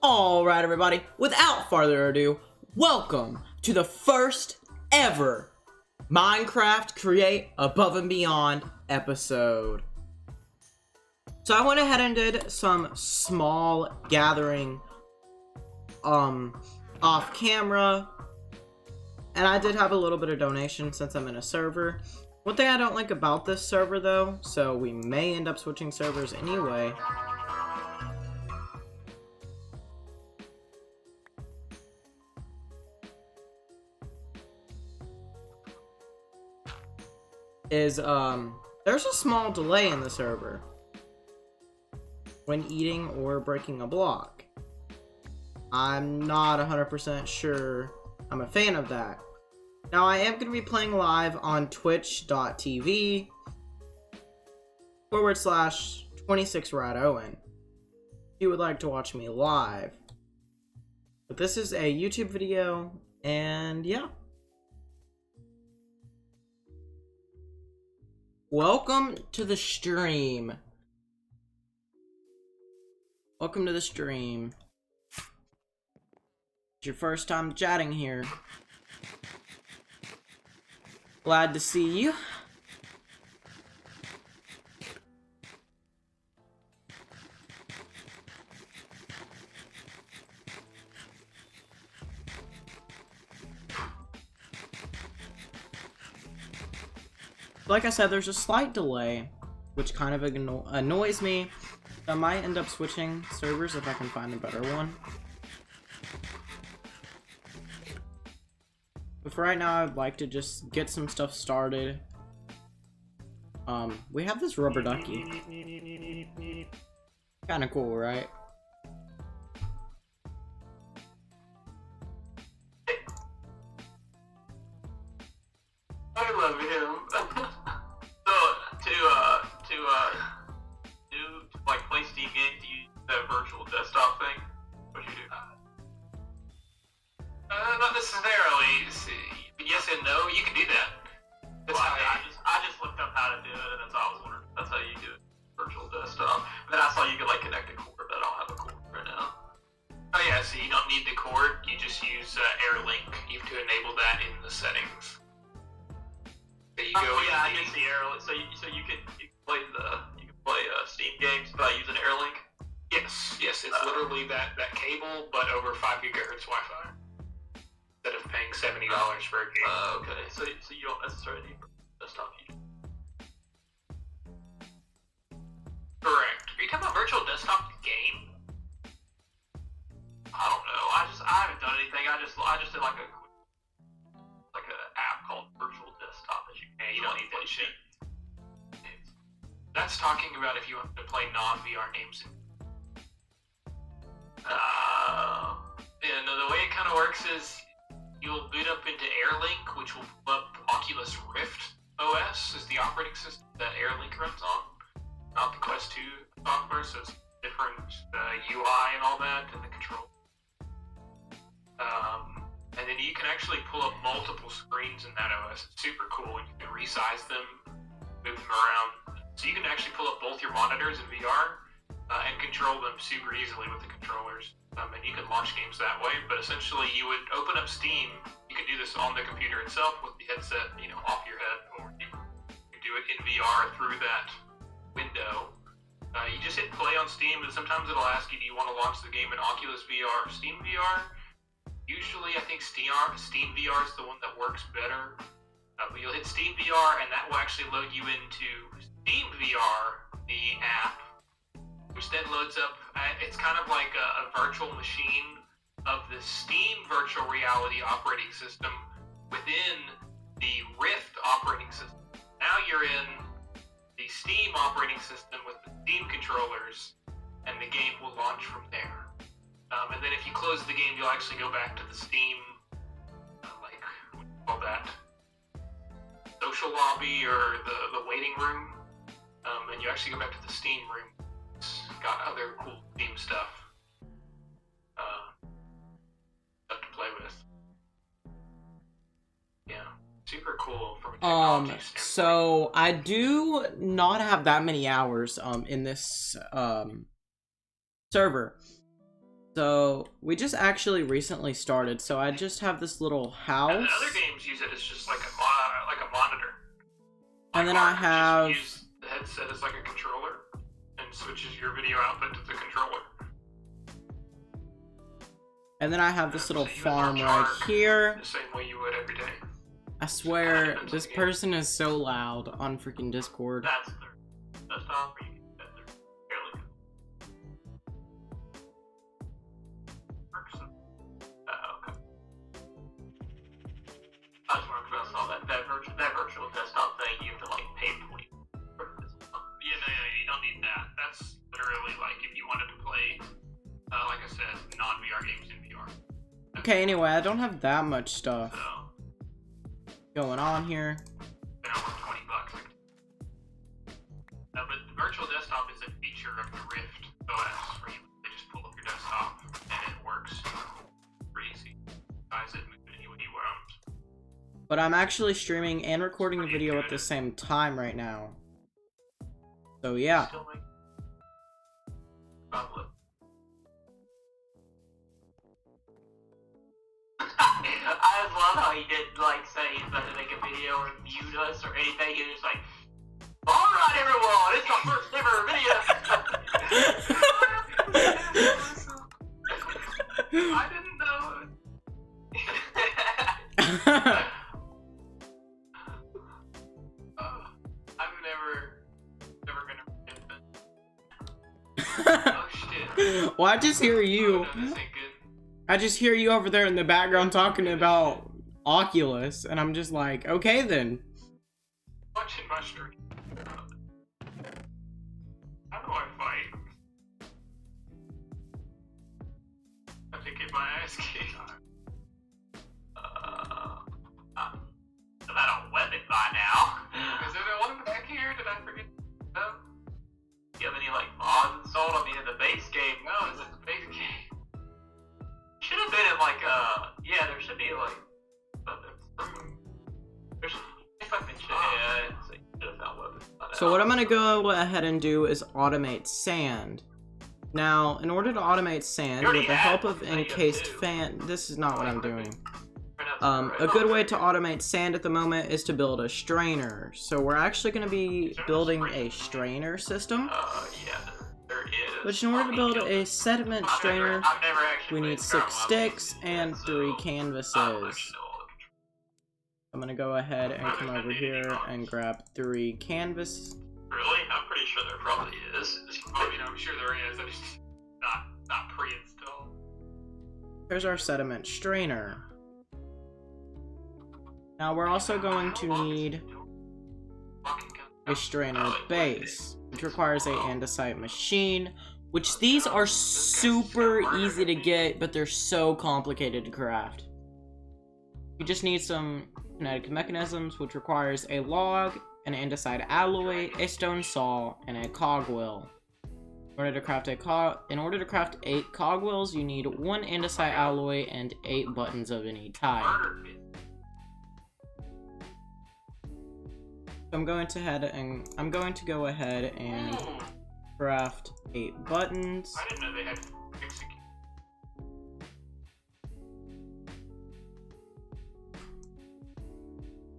Alright everybody, without further ado, welcome to the first ever Minecraft Create Above and Beyond episode. So I went ahead and did some small gathering off camera, and I did have a little bit of donation since I'm in a server. One thing I don't like about this server though, so we may end up switching servers anyway, is there's a small delay in the server when eating or breaking a block. I'm not 100% sure I'm a fan of that. Now I am going to be playing live on twitch.tv /26radowen if you would like to watch me live. But this is a YouTube video, and yeah. Welcome to the stream. Welcome to the stream. It's your first time chatting here. Glad to see you. Like I said, there's a slight delay, which kind of annoys me. I might end up switching servers if I can find a better one. But for right now, I'd like to just get some stuff started. We have this rubber ducky. Kinda cool, right? I love him. to like play Steam games, you use that virtual desktop thing. What do you do? Not necessarily. Yes and no. You can do that. Well, I just looked up how to do it, and that's how I was wondering. That's how you do it. Virtual desktop. And then I saw you could like connect a cord, but I don't have a cord right now. Oh yeah, so you don't need the cord. You just use AirLink. You have to enable that in the settings. So you go yeah, I did see AirLink. So you can play Steam games by using AirLink. Yes, it's literally that cable, but over 5 gigahertz Wi-Fi. Instead of paying $70 for a game. Okay, so you don't necessarily need desktop. Correct. Are you talking about virtual desktop game? I don't know. I haven't done anything. I just did like an app called Virtual Desktop that you can. You don't need that shit. That's talking about if you want to play non-VR games. Yeah, no, the way it kind of works is you'll boot up into AirLink, which will pull up Oculus Rift OS is the operating system that AirLink runs on, not the Quest 2 software, so it's different UI and all that, and the control. And then you can actually pull up multiple screens in that OS. It's super cool. You can resize them, move them around. So you can actually pull up both your monitors in VR and control them super easily with the controllers. And you can launch games that way. But essentially, you would open up Steam. You can do this on the computer itself with the headset, off your head, or you can do it in VR through that window. You just hit play on Steam, and sometimes it'll ask you, do you want to launch the game in Oculus VR or Steam VR? Usually, I think Steam VR is the one that works better. But you'll hit Steam VR, and that will actually load you into Steam VR, the app, which then loads up. It's kind of like a virtual machine of the Steam virtual reality operating system within the Rift operating system. Now you're in the Steam operating system with the Steam controllers, and the game will launch from there. And then if you close the game, you'll actually go back to the Steam, what do you call that? Social lobby or the waiting room. And you actually go back to the Steam room. It's got other cool Steam stuff. Stuff to play with. Yeah. Super cool from a technology standpoint. So I do not have that many hours in this server. So we just actually recently started, so I just have this little house. And other games use it as just like a monitor. And then I have... Just use the headset as like a controller and switches your video output to the controller. And then I have this little farm right here. The same way you would every day. I swear, this person is so loud on freaking Discord. That's not where you can get there. Fairly good. Okay. I just want to saw that virtual desktop thing. You have to like pay for it. Yeah, no, you don't need that. That's literally like if you wanted to play, like I said, non-VR games in VR. Okay, anyway, I don't have that much stuff So, going on here. you know, $20. But the virtual desktop is a feature of the Rift OS where they just pull up your desktop and it works pretty easy. Size it, move it any way you want. But I'm actually streaming and recording a video at the same time right now. So yeah. Still like, probably. I just love how he didn't like say he's about to make a video or mute us or anything. He was like, "Alright everyone, it's my first ever video." I didn't know. I'm never gonna forget that. Oh shit. Well, I just hear you. Oh, no, this ain't good. I just hear you over there in the background talking about Oculus, and I'm just like, okay then. Watching my stream. How do I fight? I have to get my ass kicked. I've had a weapon by now. Is there one back here? Did I forget? No? Do you have any like mods installed? I mean, in the base game. No, it's the base game. Should have been in like yeah, there should be like there's if I mentioned should have found weapons. So what I'm gonna go ahead and do is automate sand. Now, in order to automate sand with the help of encased fan, this is not what I'm doing. A good way to automate sand at the moment is to build a strainer. So we're actually gonna be building a strainer system. Yeah. Which in order to build a sediment strainer, we need 6 sticks and 3 canvases. I'm gonna go ahead and come over here and grab 3 canvas. Really? I'm pretty sure there probably is. I mean, I'm sure there is. It's just not pre-installed. Here's our sediment strainer. Now we're also going to need a strainer base, which requires a andesite machine, which these are super easy to get, but they're so complicated to craft. You just need some kinetic mechanisms, which requires a log, an andesite alloy, a stone saw, and a cogwheel. In order to craft 8 cogwheels, you need 1 andesite alloy and 8 buttons of any type. I'm going to go ahead and craft 8 buttons. I didn't know they had execute.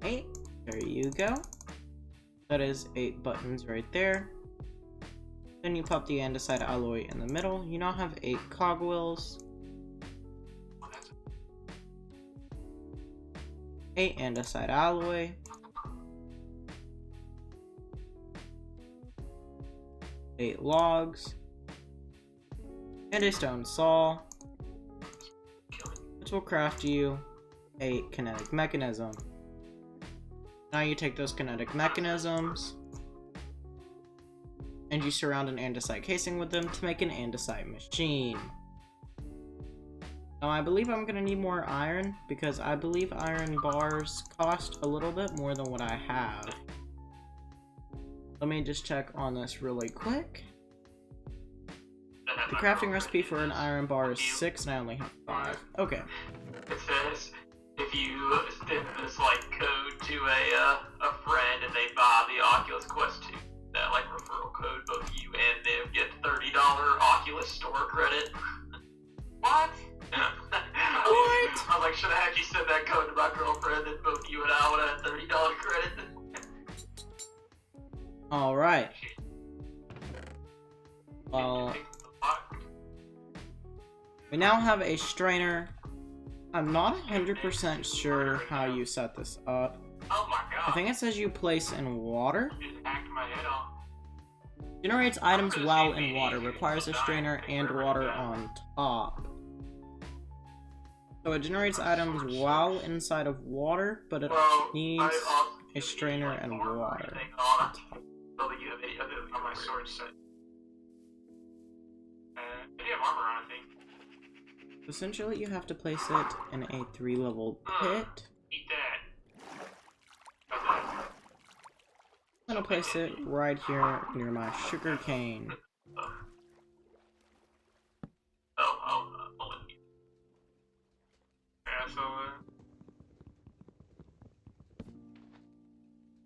Okay, there you go. That is 8 buttons right there. Then you pop the andesite alloy in the middle. You now have 8 cogwheels. 8 andesite alloy. 8 logs. And a stone saw. Which will craft you a kinetic mechanism. Now you take those kinetic mechanisms and you surround an andesite casing with them to make an andesite machine. Now I believe I'm gonna need more iron because I believe iron bars cost a little bit more than what I have. Let me just check on this really quick. The crafting recipe for an iron bar is 6 and I only have 5. Okay. It says if you send this like code to a friend and they buy the Oculus Quest 2, that like referral code, both you and them get $30 Oculus store credit. What? What? I was like, should I actually send that code to my girlfriend and both you and I would have $30 credit? Alright. Well, we now have a strainer. I'm not 100% sure how you set this up. Oh my god. I think it says you place in water. Just hacked my head off. Generates items while in water. Requires a strainer and water on top. So it generates items while inside of water, but it needs a strainer and water. On my sword set. I do have armor on, I think. Essentially, you have to place it in a 3-level pit. Eat that. I'm gonna place it right here near my sugar cane. Yeah, so,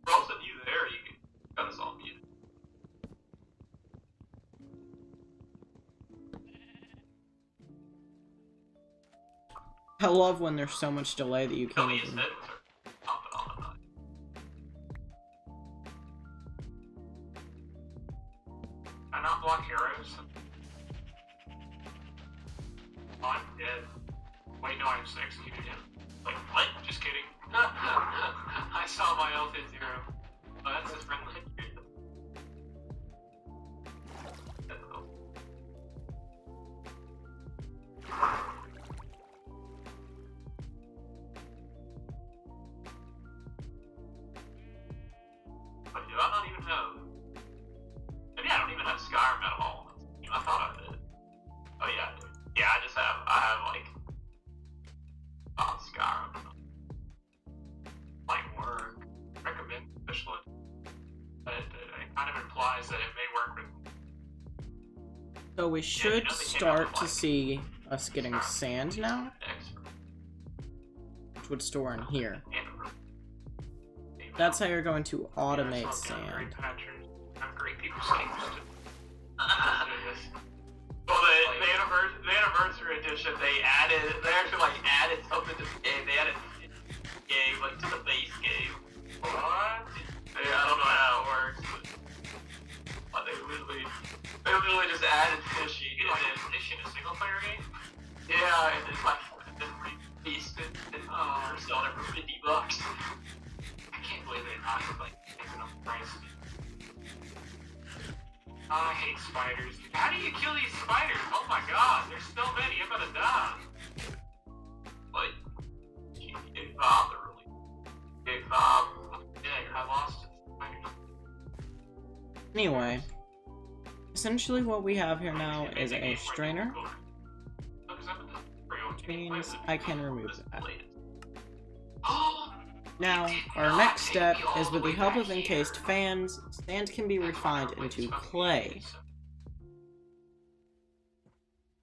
we're also you there, you got us all muted. I love when there's so much delay that you can't Tell me even... instead, pop it on the night. Can I not block arrows? Oh, I'm dead. Wait, no, I'm 6. Executed him. Like, what? Just kidding. I saw my health at 0. Oh, that's his friendly. But do I not even have... Maybe I don't even have Skyrim at all. I thought I did. Oh yeah, I do. Yeah, I have like... Skyrim. Might work. Recommend especially. But it kind of implies that it may work with... So we should start to see us getting sand now, which would store in here. That's how you're going to automate sand. Well, the anniversary edition, they actually like added something to the game. They added game like to the base game. What? Yeah, I don't know how it works, but they literally just added fishing. Like fishing in a single player game? Yeah, and then like released it and they're selling it for $50. I can't believe they not like taking up the price. I hate spiders. How do you kill these spiders? Oh my god, there's so many, I'm gonna die. Like, big Bob, really. Big Bob. Yeah, I lost it. Anyway, essentially what we have here now is a strainer, which means I can remove that. Now, our next step is with the help of encased fans, sand can be refined into clay.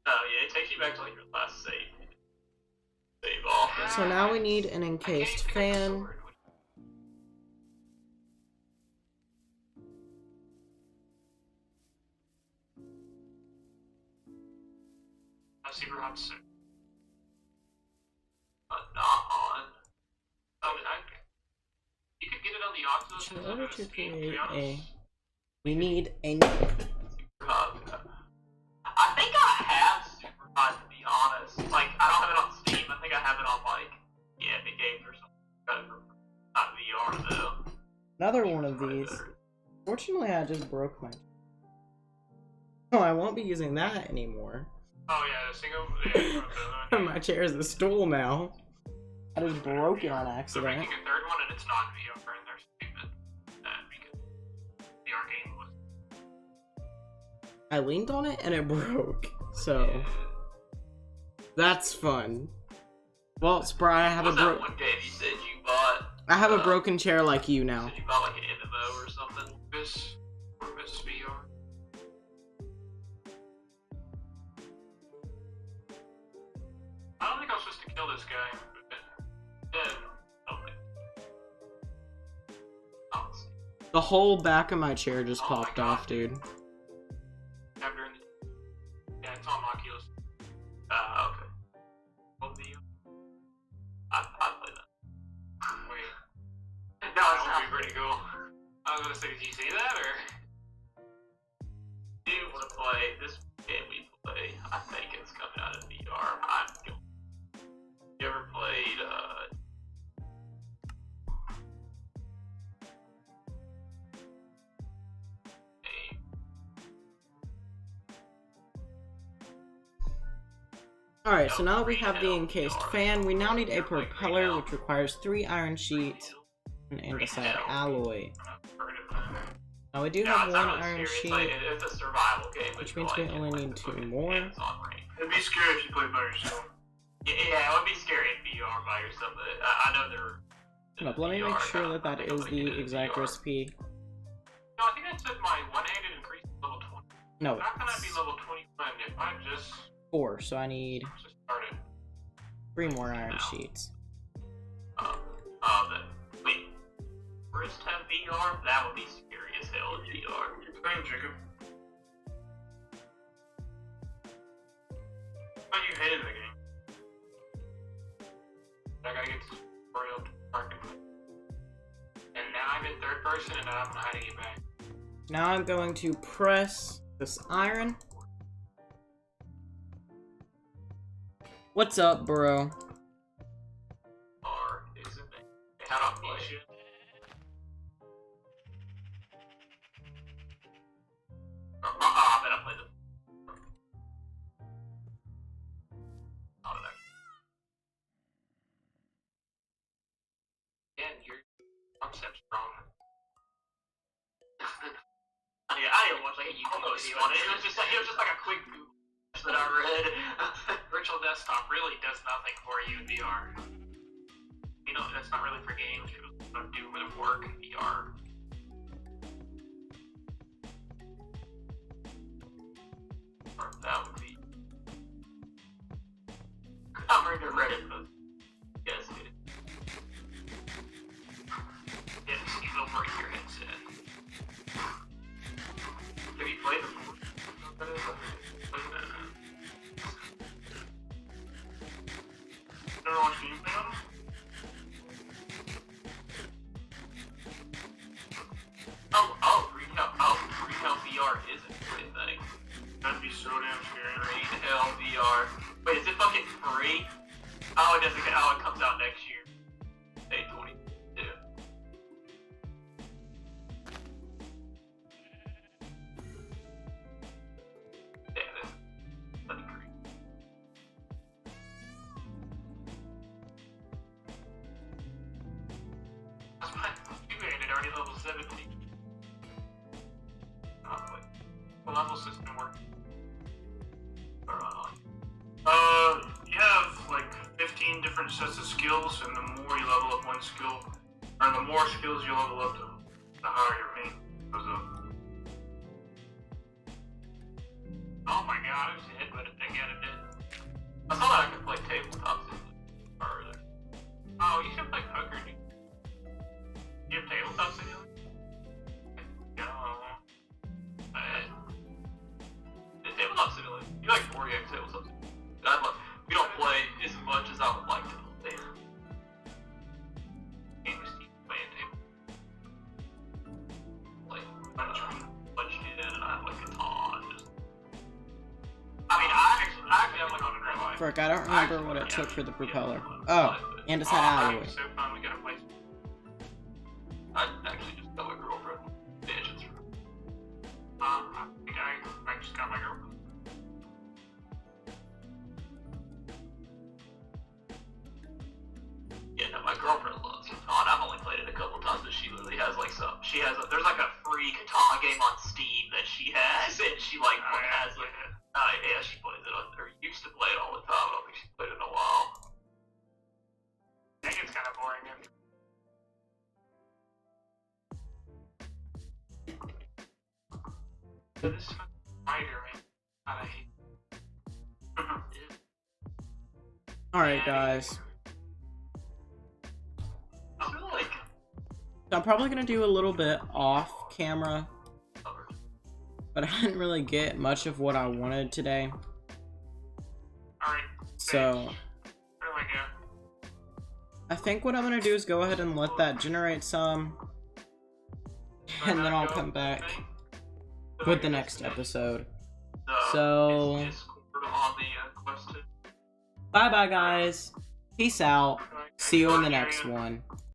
Oh yeah, it takes you back to like your last save. Save off. So now we need an encased fan. Super hot suit. But not on. Oh, you could get it on the Oculus. In order to create we need a... I think I have Super Hot, to be honest. Like, I don't have it on Steam. I think I have it on, like, Epic Games or something. Not VR, though. Another one of these. Fortunately, I just broke my... Oh, I won't be using that anymore. Oh, yeah, the single... Yeah, my chair is a stool now. I just broke it on They're accident. making a third one, and it's not VR, and they're stupid. Because VR game was... I leaned on it and it broke. So... That's fun. Well, Spry, I have a that one game you said you bought? I have a broken chair like you now. You said you bought like an MMO or something? This VR. I don't think I'm supposed to kill this guy. The whole back of my chair just popped off, dude. Yeah, it's on Oculus. Okay. Well, I played that. Wait. No, that would be pretty cool. I was gonna say, did you see that, or? Do you want to play this game we play? I think it's coming out of VR. You ever played, Alright, so now that we have the encased fan, we now need a propeller, which requires 3 iron sheets and andesite alloy. Now we do have 1 iron sheet, it's a survival game, which means we only need 2 more. It'd be scary if you played by yourself. Yeah, it would be scary in VR by yourself, but I know they're... Hold up, let me make sure that that is the exact recipe. No, I think I said my one-handed increase to level 20. No, How can I be level 21 if I just 4, so I need started? 3 more iron sheets. Wait. First have VR? That would be scary as hell in VR. You're playing, Jacob. I thought you hated the game. I gotta get to tutorial parking. And now I'm in third person and I don't know how to get back. Now I'm going to press this iron. What's up, bro? Or isn't it? How do I play it? I bet I played the... I don't know. Again, your concept's wrong. I didn't watch like a YouTube video on it. It was just like a quick Google that I read. Virtual desktop really does nothing for you in VR. You know, that's not really for games. It was gonna do with work in VR. Or that would be. I'm reading a Reddit post. Yes, dude. Yes, you don't break your headset. Have you played before? Never watched gameplay on it? Retail VR isn't a thing. That'd be so damn scary. Retail VR. Wait, is it fucking free? Oh, it doesn't. Oh, it comes out next year. 2022. Damn it. Bloody creep. That's my two-handed already level 70. Oh, wait. The level system work. You have like 15 different sets of skills, and the more you level up one skill, or the more skills you level up, the higher your pain goes up. Oh my god, I just headbutted that guy to death. I thought I could play tabletop simulator. Oh, you should play poker, dude. You have tabletop simulator? No. The tabletop simulator. You like 4X tabletop simulator. We don't play as much as I would like to play. Can't just keep playing table. Like, punched it in and I have like a ton. I mean, I actually have like on a real life. Frick, I don't remember what it took for the propeller. Oh, andesite alloy. So fun, we gotta play. I actually just got my girlfriend. Bitch, it's I think I just got my girlfriend. Yeah, no, my girlfriend loves Catan. I've only played it a couple times, but she literally has like there's like a free Catan game on Steam that she has, and she like has it. Yeah, she plays it or used to play it all the time. I don't think she's played it in a while. I think it's kind of boring. So this is spider, man. I hate. Alright, guys. I feel like So I'm probably gonna do a little bit off camera, but I didn't really get much of what I wanted today. Alright. So, Where do I go? I think what I'm gonna do is go ahead and let that generate some, and then I'll come back with the next episode. So, bye bye guys. Peace out. See you in the next one.